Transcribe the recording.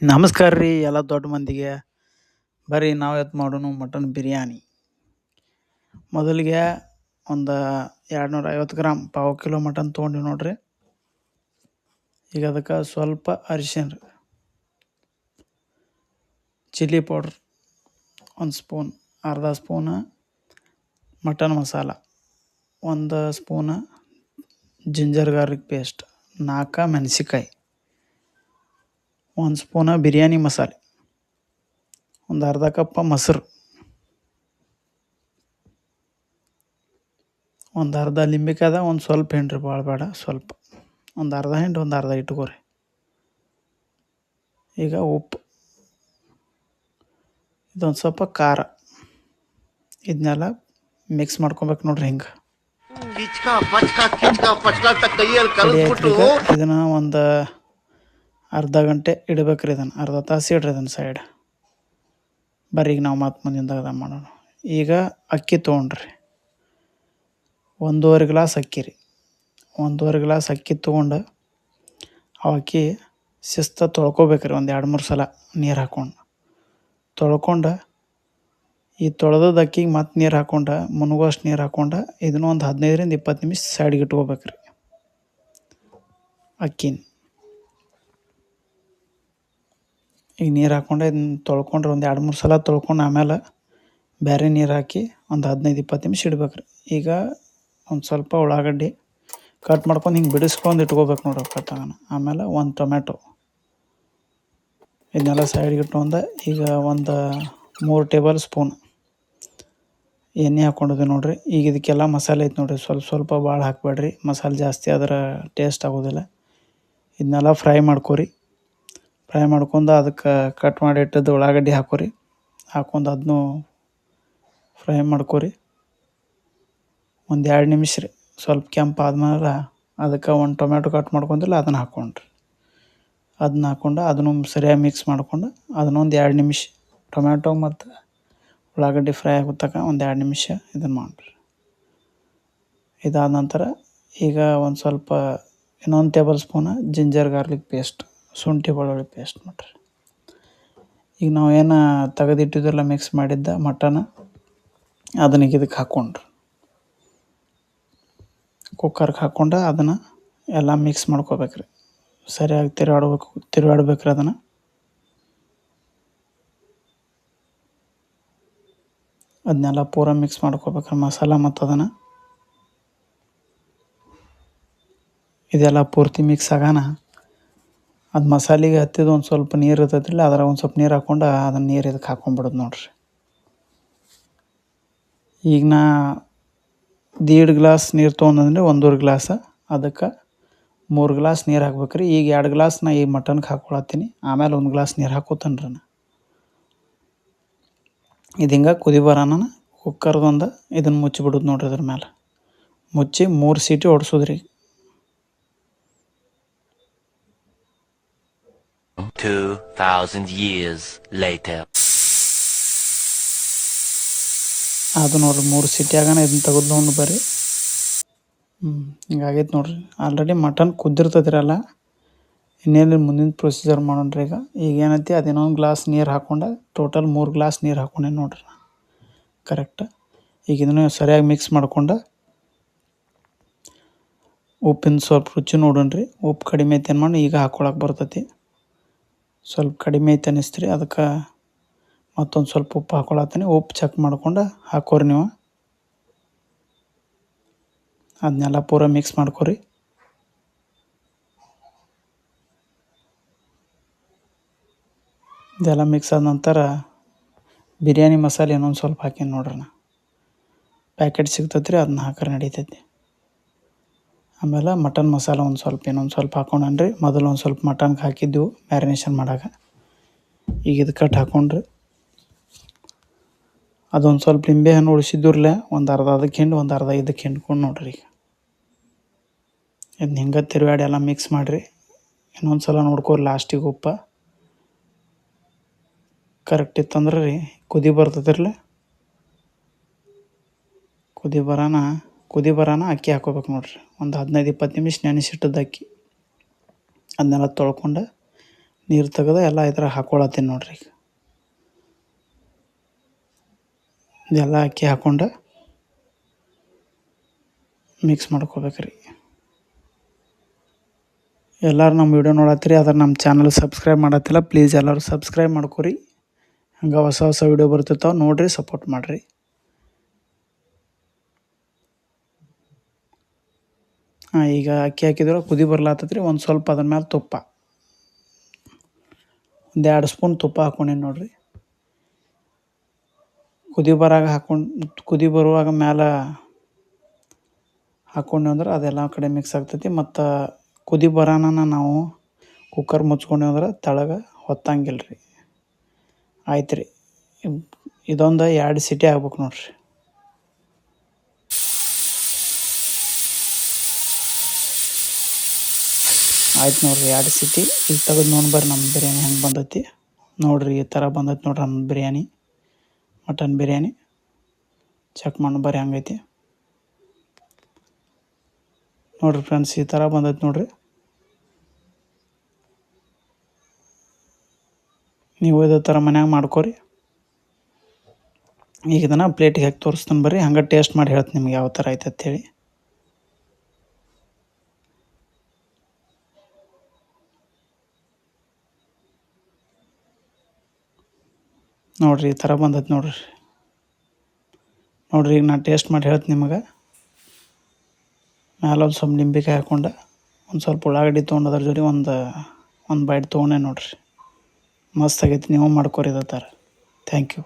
ನಮಸ್ಕಾರ ರೀ ಎಲ್ಲ ದೊಡ್ಡ ಮಂದಿಗೆ. ಬರ್ರಿ ನಾವು ಇವತ್ತು ಮಾಡೋಣ ಮಟನ್ ಬಿರಿಯಾನಿ. ಮೊದಲಿಗೆ ಒಂದು 250 ಗ್ರಾಮ್ ಪಾವು ಕಿಲೋ ಮಟನ್ ತೊಗೊಂಡಿವಿ ನೋಡ್ರಿ. ಈಗ ಅದಕ್ಕೆ ಸ್ವಲ್ಪ ಅರಿಶಿಣ ರೀ, ಚಿಲ್ಲಿ ಪೌಡ್ರ್ 1 ಸ್ಪೂನ್, ಅರ್ಧ spoon mutton masala, 1 spoon ginger garlic paste, 4 ಮೆಣಸಿಕಾಯಿ, 1 ಸ್ಪೂನ ಬಿರಿಯಾನಿ ಮಸಾಲೆ, ಒಂದು ಅರ್ಧ ಕಪ್ ಮೊಸರು, ಒಂದು ಅರ್ಧ ಲಿಂಬೆಕಾಯ್ದ, ಒಂದು ಸ್ವಲ್ಪ ಹಿಂಡ್ರಿ, ಭಾಳ ಬೇಡ, ಸ್ವಲ್ಪ ಒಂದು ಅರ್ಧ ಹಿಂಡಿ ಒಂದು ಅರ್ಧ ಇಟ್ಕೋರಿ. ಈಗ ಉಪ್ಪು, ಇದೊಂದು ಸ್ವಲ್ಪ ಖಾರ, ಇದನ್ನೆಲ್ಲ ಮಿಕ್ಸ್ ಮಾಡ್ಕೊಬೇಕು ನೋಡ್ರಿ. ಹಿಂಗೆ ಇದನ್ನು ಒಂದು ಅರ್ಧ ಗಂಟೆ ಇಡಬೇಕ್ರಿ. ಇದನ್ನು ಅರ್ಧ ತಾಸು ಇಡ್ರಿ ಇದನ್ನು ಸೈಡ್. ಬರ್ರಿ ಈಗ ನಾವು ಮತ್ತೆ ಮುಂದಿನ ಮಾಡೋಣ. ಈಗ ಅಕ್ಕಿ ತೊಗೊಂಡ್ರಿ, 1.5 ಗ್ಲಾಸ್ ಅಕ್ಕಿ ರೀ. 1.5 ಗ್ಲಾಸ್ ಅಕ್ಕಿ ತೊಗೊಂಡು ಅಕ್ಕಿ ಶಿಸ್ತ ತೊಳ್ಕೊಬೇಕ್ರಿ. ಒಂದು 2-3 ಸಲ ನೀರು ಹಾಕ್ಕೊಂಡು ತೊಳ್ಕೊಂಡು, ಈ ತೊಳೆದದ್ದು ಅಕ್ಕಿಗೆ ಮತ್ತೆ ನೀರು ಹಾಕ್ಕೊಂಡು, ಮುನುಗುವಷ್ಟು ನೀರು ಹಾಕ್ಕೊಂಡು, ಇದನ್ನು ಒಂದು 15-20 ನಿಮಿಷ ಸೈಡ್ಗೆ ಇಟ್ಕೋಬೇಕ್ರಿ ಅಕ್ಕಿನ. ಈಗ ನೀರು ಹಾಕ್ಕೊಂಡು ಇದನ್ನ ತೊಳ್ಕೊಂಡ್ರೆ ಒಂದು 2-3 ಸಲ ತೊಳ್ಕೊಂಡು ಆಮೇಲೆ ಬೇರೆ ನೀರು ಹಾಕಿ ಒಂದು 15-20 ನಿಮಿಷ ಇಡ್ಬೇಕ್ರಿ. ಈಗ ಒಂದು ಸ್ವಲ್ಪ ಉಳ್ಳಾಗಡ್ಡಿ ಕಟ್ ಮಾಡ್ಕೊಂಡು ಹಿಂಗೆ ಬಿಡಿಸ್ಕೊಂಡು ಇಟ್ಕೋಬೇಕು ನೋಡ್ರಿ ತಗೋಣ. ಆಮೇಲೆ 1 ಟೊಮೆಟೊ, ಇದನ್ನೆಲ್ಲ ಸೈಡ್ಗೆ ಇಟ್ಕೊಂಡು ಈಗ ಒಂದು 3 ಟೇಬಲ್ ಸ್ಪೂನ್ ಎಣ್ಣೆ ಹಾಕ್ಕೊಂಡಿದ್ದೆ ನೋಡ್ರಿ. ಈಗ ಇದಕ್ಕೆಲ್ಲ ಮಸಾಲೆ ಐತೆ ನೋಡ್ರಿ, ಸ್ವಲ್ಪ ಭಾಳ ಹಾಕಬೇಡ್ರಿ, ಮಸಾಲೆ ಜಾಸ್ತಿ ಆದ್ರೆ ಟೇಸ್ಟ್ ಆಗೋದಿಲ್ಲ. ಇದನ್ನೆಲ್ಲ ಫ್ರೈ ಮಾಡ್ಕೊರಿ. ಫ್ರೈ ಮಾಡ್ಕೊಂಡು ಅದಕ್ಕೆ ಕಟ್ ಮಾಡಿ ಇಟ್ಟಿದ್ದು ಉಳ್ಳಾಗಡ್ಡಿ ಹಾಕೋರಿ. ಹಾಕ್ಕೊಂಡು ಅದನ್ನು ಫ್ರೈ ಮಾಡ್ಕೊರಿ ಒಂದು 2 ನಿಮಿಷ ರೀ. ಸ್ವಲ್ಪ ಕೆಂಪು ಆದ್ಮೇಲೆ ಅದಕ್ಕೆ 1 ಟೊಮೆಟೊ ಕಟ್ ಮಾಡ್ಕೊಂಡಿಲ್ಲ ಅದನ್ನು ಹಾಕ್ಕೊಂಡ್ರಿ. ಅದನ್ನ ಹಾಕ್ಕೊಂಡು ಅದನ್ನು ಸರಿಯಾಗಿ ಮಿಕ್ಸ್ ಮಾಡ್ಕೊಂಡು ಅದನ್ನೊಂದು 2 ನಿಮಿಷ ಟೊಮ್ಯಾಟೊ ಮತ್ತು ಉಳ್ಳಾಗಡ್ಡಿ ಫ್ರೈ ಆಗೋ ತನಕ ಒಂದು 2 ನಿಮಿಷ ಇದನ್ನು ಮಾಡಿರಿ. ಇದಾದ ನಂತರ ಈಗ ಒಂದು ಸ್ವಲ್ಪ ಇನ್ನೊಂದು ಟೇಬಲ್ ಸ್ಪೂನ ಜಿಂಜರ್ ಗಾರ್ಲಿಕ್ ಪೇಸ್ಟ್, ಶುಂಠಿ ಬೆಳ್ಳುಳ್ಳಿ ಪೇಸ್ಟ್ ಮಾಡಿರಿ. ಈಗ ನಾವು ಏನು ತೆಗೆದಿಟ್ಟಿದ್ದೆಲ್ಲ ಮಿಕ್ಸ್ ಮಾಡಿದ್ದ ಮಟನ್ ಅದನ್ನ ಇದಕ್ಕೆ ಹಾಕ್ಕೊಂಡ್ರಿ. ಕುಕ್ಕರ್ಗೆ ಹಾಕ್ಕೊಂಡು ಅದನ್ನು ಎಲ್ಲ ಮಿಕ್ಸ್ ಮಾಡ್ಕೋಬೇಕ್ರಿ. ಸರಿಯಾಗಿ ತಿರುಗಾಡ್ಬೇಕ್ರಿ ಅದನ್ನು. ಅದನ್ನೆಲ್ಲ ಪೂರ ಮಿಕ್ಸ್ ಮಾಡ್ಕೋಬೇಕ್ರಿ ಮಸಾಲ ಮತ್ತು ಅದನ್ನು. ಇದೆಲ್ಲ ಪೂರ್ತಿ ಮಿಕ್ಸ್ ಆಗೋಣ. ಅದು ಮಸಾಲೆಗೆ ಹತ್ತಿದ ಒಂದು ಸ್ವಲ್ಪ ನೀರು ಇರ್ತೈತಿಲ್ಲ, ಅದರ ಒಂದು ಸ್ವಲ್ಪ ನೀರು ಹಾಕ್ಕೊಂಡು ಅದನ್ನು ನೀರು ಇದಕ್ಕೆ ಹಾಕ್ಕೊಂಬಿಡೋದು ನೋಡ್ರಿ. ಈಗ ನಾ 1.5 ಗ್ಲಾಸ್ ನೀರು ತೊಗೊಂಡ್ರೆ 1.5 ಗ್ಲಾಸ, ಅದಕ್ಕೆ 3 ಗ್ಲಾಸ್ ನೀರು ಹಾಕ್ಬೇಕ್ರಿ. ಈಗ 2 ಗ್ಲಾಸ್ ನಾ ಈ ಮಟನ್ಗೆ ಹಾಕ್ಕೊಳತ್ತೀನಿ, ಆಮೇಲೆ 1 ಗ್ಲಾಸ್ ನೀರು ಹಾಕೋತೇನೆ ರೀ ನಾ. ಇದು ಹಿಂಗೆ ಕುದಿ ಬರೋಣ ಕುಕ್ಕರ್ದೊಂದು ಇದನ್ನು ಮುಚ್ಚಿಬಿಡೋದು ನೋಡ್ರಿ. ಅದ್ರ ಮೇಲೆ ಮುಚ್ಚಿ 3 ಸೀಟಿ ಹೊಡ್ಸೋದ್ರಿ. 2000 years later. ಅದು ನೋಡ್ರಿ 3 ಸೀಟಿ ಆಗೋಣ. ಇದನ್ನ ತೆಗೆದು ನೋಡಿ ಬರ್ರಿ. ಹಿಂಗಾಗೈತೆ ನೋಡ್ರಿ. ಆಲ್ರೆಡಿ ಮಟನ್ ಕುದ್ದಿರ್ತೈತಿರಲ್ಲ. ಇನ್ನೇನು ಮುಂದಿನ ಪ್ರೊಸೀಜರ್ ಮಾಡೋಣ್ರಿ. ಈಗ ಏನೈತಿ ಅದು ಇನ್ನೊಂದು ಗ್ಲಾಸ್ ನೀರು ಹಾಕ್ಕೊಂಡು ಟೋಟಲ್ 3 ಗ್ಲಾಸ್ ನೀರು ಹಾಕ್ಕೊಂಡೆ ನೋಡ್ರಿ ಕರೆಕ್ಟ್. ಈಗ ಇದನ್ನು ಸರಿಯಾಗಿ ಮಿಕ್ಸ್ ಮಾಡ್ಕೊಂಡು ಉಪ್ಪಿನ ಸ್ವಲ್ಪ ರುಚಿ ನೋಡೋಣ್ರಿ. ಉಪ್ಪು ಕಡಿಮೆ ಐತೆ ಏನು ಮಾಡಿ ಈಗ ಹಾಕ್ಕೊಳಕ್ಕೆ ಬರ್ತೈತಿ. ಸ್ವಲ್ಪ ಕಡಿಮೆ ಐತೆ ಅನ್ನಿಸ್ತ್ರಿ, ಅದಕ್ಕೆ ಮತ್ತೊಂದು ಸ್ವಲ್ಪ ಉಪ್ಪು ಹಾಕ್ಕೊಳತ್ತೀನಿ. ಉಪ್ಪು ಚೆಕ್ ಮಾಡ್ಕೊಂಡು ಹಾಕೋರಿ ನೀವು. ಅದನ್ನೆಲ್ಲ ಪೂರ ಮಿಕ್ಸ್ ಮಾಡ್ಕೊರಿ. ಇದೆಲ್ಲ ಮಿಕ್ಸ್ ಆದ ನಂತರ ಬಿರಿಯಾನಿ ಮಸಾಲೆ ಇನ್ನೊಂದು ಸ್ವಲ್ಪ ಹಾಕೀನಿ ನೋಡ್ರಿ. ನಾ ಪ್ಯಾಕೆಟ್ ಸಿಗ್ತೈತೆ ರೀ, ಅದನ್ನ ಹಾಕಿ ನಡಿತೈತಿ. ಆಮೇಲೆ ಮಟನ್ ಮಸಾಲ ಇನ್ನೊಂದು ಸ್ವಲ್ಪ ಹಾಕ್ಕೊಂಡ್ರಿ. ಮೊದಲು ಒಂದು ಸ್ವಲ್ಪ ಮಟನ್ಗೆ ಹಾಕಿದ್ದೆವು ಮ್ಯಾರಿನೇಷನ್ ಮಾಡಾಕ. ಈಗ ಇದು ಕಟ್ ಹಾಕ್ಕೊಂಡ್ರಿ. ಅದೊಂದು ಸ್ವಲ್ಪ ಲಿಂಬೆ ಹಣ್ಣು ಉಳಿಸಿದ್ರಲ್ಲೇ ಒಂದು ಅರ್ಧ ಅದಕ್ಕೆ ಹಿಂಡಿ ಒಂದು ಅರ್ಧ ಇದಕ್ಕೆ ಹಿಂಡ್ಕೊಂಡು ನೋಡ್ರಿ. ಈಗ ಇದನ್ನ ಹಿಂಗೆ ತಿರುಗಾಡಿ ಎಲ್ಲ ಮಿಕ್ಸ್ ಮಾಡಿರಿ. ಇನ್ನೊಂದು ಸಲ ನೋಡ್ಕೊರಿ ಲಾಸ್ಟಿಗೆ ಉಪ್ಪು ಕರೆಕ್ಟ್ ಇತ್ತಂದ್ರೆ ರೀ. ಕುದಿ ಬರ್ತೈತಿರಲ್ಲ, ಕುದಿ ಬರೋಣ ಅಕ್ಕಿ ಹಾಕೋಬೇಕು ನೋಡ್ರಿ. ಒಂದು 15-20 ನಿಮಿಷ ನೆನೆಸಿಟ್ಟದ್ದು ಅಕ್ಕಿ ಅದನ್ನೆಲ್ಲ ತೊಳ್ಕೊಂಡು ನೀರು ತೆಗೆದು ಎಲ್ಲ ಇದ್ರಾಗ ಹಾಕ್ಕೊಳತ್ತೀನಿ ನೋಡ್ರಿ. ಈಗ ಇದೆಲ್ಲ ಅಕ್ಕಿ ಹಾಕ್ಕೊಂಡು ಮಿಕ್ಸ್ ಮಾಡ್ಕೋಬೇಕ್ರಿ. ಎಲ್ಲರೂ ನಮ್ಮ ವಿಡಿಯೋ ನೋಡತ್ತೀರಿ, ಆದ್ರೆ ನಮ್ಮ ಚಾನಲ್ ಸಬ್ಸ್ಕ್ರೈಬ್ ಮಾಡತ್ತಿಲ್ಲ. ಪ್ಲೀಸ್ ಎಲ್ಲರೂ ಸಬ್ಸ್ಕ್ರೈಬ್ ಮಾಡ್ಕೊರಿ. ಹಂಗೆ ಹೊಸ ಹೊಸ ವಿಡಿಯೋ ಬರ್ತಿರ್ತಾವೆ, ನೋಡಿರಿ, ಸಪೋರ್ಟ್ ಮಾಡಿರಿ. ಈಗ ಅಕ್ಕಿ ಹಾಕಿದ್ರೆ ಕುದಿ ಬರ್ಲಾತತ್ರಿ. ಒಂದು ಸ್ವಲ್ಪ ಅದ್ರ ಮೇಲೆ ತುಪ್ಪ, ಒಂದು 2 ಸ್ಪೂನ್ ತುಪ್ಪ ಹಾಕ್ಕೊಂಡೀನಿ ನೋಡಿರಿ. ಕುದಿ ಬರುವಾಗ ಮ್ಯಾಲೆ ಹಾಕ್ಕೊಂಡ್ವಿ ಅಂದ್ರೆ ಅದೆಲ್ಲ ಕಡೆ ಮಿಕ್ಸ್ ಆಗ್ತೈತಿ. ಮತ್ತು ಕುದಿ ಬರೋಣ ನಾವು ಕುಕ್ಕರ್ ಮುಚ್ಕೊಂಡ್ವಿ ಅಂದ್ರೆ ತೆಳಗೆ ಹೊತ್ತಂಗಿಲ್ಲ ರೀ. ಆಯ್ತು ರೀ, ಇದೊಂದು 2 ಸೀಟಿ ಆಗ್ಬೇಕು ನೋಡ್ರಿ. ಆಯ್ತು ನೋಡಿರಿ, 2 ಸೀಟಿ. ಈಗ ತೆಗೆದು ನೋಡಿ ಬರ್ರಿ ನಮ್ಮ ಬಿರಿಯಾನಿ ಹೆಂಗೆ ಬಂದೈತಿ ನೋಡಿರಿ. ಈ ಥರ ಬಂದೈತಿ ನೋಡ್ರಿ ನಮ್ಮ ಬಿರಿಯಾನಿ, ಮಟನ್ ಬಿರಿಯಾನಿ. ಚೆಕ್ ಮಾಡಿ ಬರ್ರಿ ಹಂಗೈತಿ ನೋಡಿರಿ ಫ್ರೆಂಡ್ಸ್. ಈ ಥರ ಬಂದೈತಿ ನೋಡಿರಿ. ನೀವು ಇದೇ ಥರ ಮನ್ಯಾಗ ಮಾಡ್ಕೊರಿ. ಈಗ ಇದನ್ನು ಪ್ಲೇಟಿಗೆ ಹಾಕಿ ತೋರಿಸ್ತಾನೆ ಬರ್ರಿ. ಹಂಗೆ ಟೇಸ್ಟ್ ಮಾಡಿ ಹೇಳ್ತೀನಿ ನಿಮ್ಗೆ ಯಾವ ಥರ ಐತೆ ಅಂತೇಳಿ. ನೋಡಿರಿ, ಈ ಥರ ಬಂದೈತಿ ನೋಡಿರಿ. ಈಗ ನಾನು ಟೇಸ್ಟ್ ಮಾಡಿ ಹೇಳ್ತೀನಿ ನಿಮಗೆ. ಮ್ಯಾಲೆ ಒಂದು ಸ್ವಲ್ಪ ನಿಂಬೆಕಾಯಿ ಹಾಕ್ಕೊಂಡು ಒಂದು ಸ್ವಲ್ಪ ಉಳ್ಳಾಗಡ್ಡಿ ತೊಗೊಂಡು ಅದ್ರ ಜೊತೆ ಒಂದು ಬೈಟ್ ತೊಗೊಂಡೆ ನೋಡಿರಿ. ಮಸ್ತ್ ಆಗೈತಿ. ನೀವು ಮಾಡ್ಕೊರಿ ಇದೇ ಥರ. Thank you.